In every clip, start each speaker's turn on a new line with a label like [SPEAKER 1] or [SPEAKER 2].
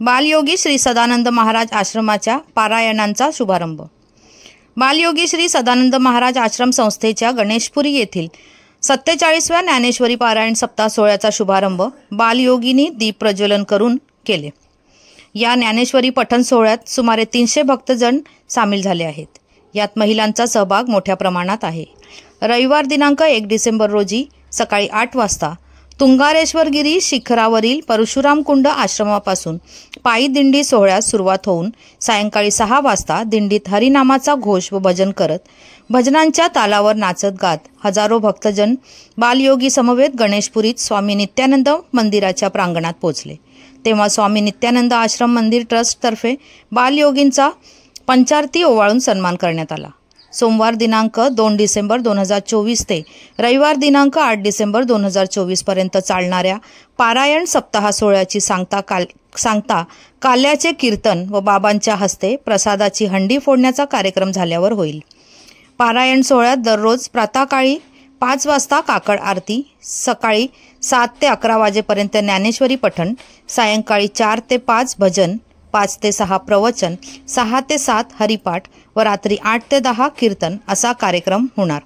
[SPEAKER 1] बालयोगी श्री सदानंद महाराज आश्रमाच्या पारायणांचा शुभारंभ। बालयोगी श्री सदानंद महाराज आश्रम संस्थेच्या गणेशपुरी येथील 47व्या ज्ञानेश्वरी पारायण सप्ताह सोहळ्याचा शुभारंभ बालयोगींनी दीप प्रज्वलन करून केले। या ज्ञानेश्वरी पठण सोहळ्यात सुमारे 300 भक्तजन सामील झाले आहेत। यात महिलांचा सहभाग मोठ्या प्रमाणात आहे। रविवार दिनांक 1 डिसेंबर रोजी सकाळी 8 वाजता तुंगारेश्वरगिरी शिखरावरील परशुराम कुंड आश्रमापासून पायी दिंडी सोहळ्यास सुरुवात होऊन सायंकाळी 6 वाजता दिंडीत हरिनामाचा घोष व भजन करत भजनांच्या तालावर नाचत गात हजारो भक्तजन बालयोगी समवेत गणेशपुरीत स्वामी नित्यानंद मंदिराच्या प्रांगणात पोहोचले। तेव्हा स्वामी नित्यानंद आश्रम मंदिर ट्रस्ट तर्फे बालयोगींचा पंचारती ओवाळून सन्मान करण्यात आला। सोमवार दिनांक 2 डिसेंबर 2024 ते रविवार दिनांक 8 डिसेंबर 2024 पर्यंत चालणाऱ्या पारायण सप्ताह सोहळ्याची सांगता काल्याचे कीर्तन व बाबांच्या हस्ते प्रसादाची हंडी फोडण्याचा कार्यक्रम झाल्यावर होईल। पारायण सोहळ्यात दररोज प्रातःकाळी 5 वाजता काकड आरती, सकाळी 7 ते 11 वाजेपर्यंत ज्ञानेश्वरी पठण, सायंकाळी 4 ते 5 भजन, 5 ते 6 प्रवचन, 6 ते 7 हरिपाठ व रात्री 8 ते 10 कीर्तन असा कार्यक्रम होणार।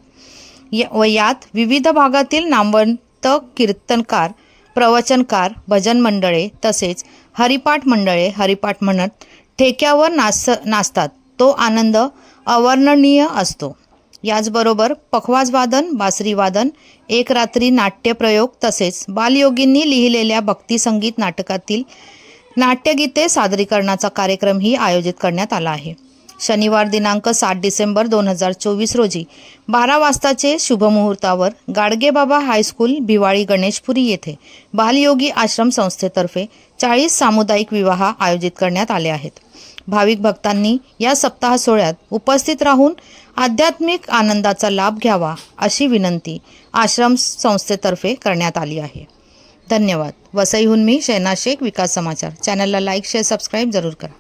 [SPEAKER 1] यात विविध भागातील नामवंत कीर्तनकार, प्रवचनकार, भजन मंडळे तसेच हरिपाठ मंडळे हरिपाठ म्हणत ठेक्यावर नाचतात। तो आनंद अवर्णनीय असतो। याचबरोबर पखवाज वादन, बासरी वादन, एक रात्री नाट्य प्रयोग तसेच बालयोगींनी लिहिलेल्या भक्ती संगीत नाटकातील नाट्यगीते सादरीकरणाचा कार्यक्रमही आयोजित करण्यात आला आहे। शनिवार दिनांक 7 डिसेंबर 2024 रोजी 12 वाजताचे शुभमुहूर्तावर गाडगेबाबा हायस्कूल भिवाळी गणेशपुरी येथे बालयोगी आश्रम संस्थेतर्फे 40 सामुदायिक विवाह आयोजित करण्यात आले आहेत। भाविक भक्तांनी या सप्ताह सोहळ्यात उपस्थित राहून आध्यात्मिक आनंदाचा लाभ घ्यावा अशी विनंती आश्रम संस्थेतर्फे करण्यात आली आहे। धन्यवाद। वसईहून मी शहनाज शेख, विकास समाचार। चॅनलला लाईक, शेअर, सबस्क्राईब जरूर करा।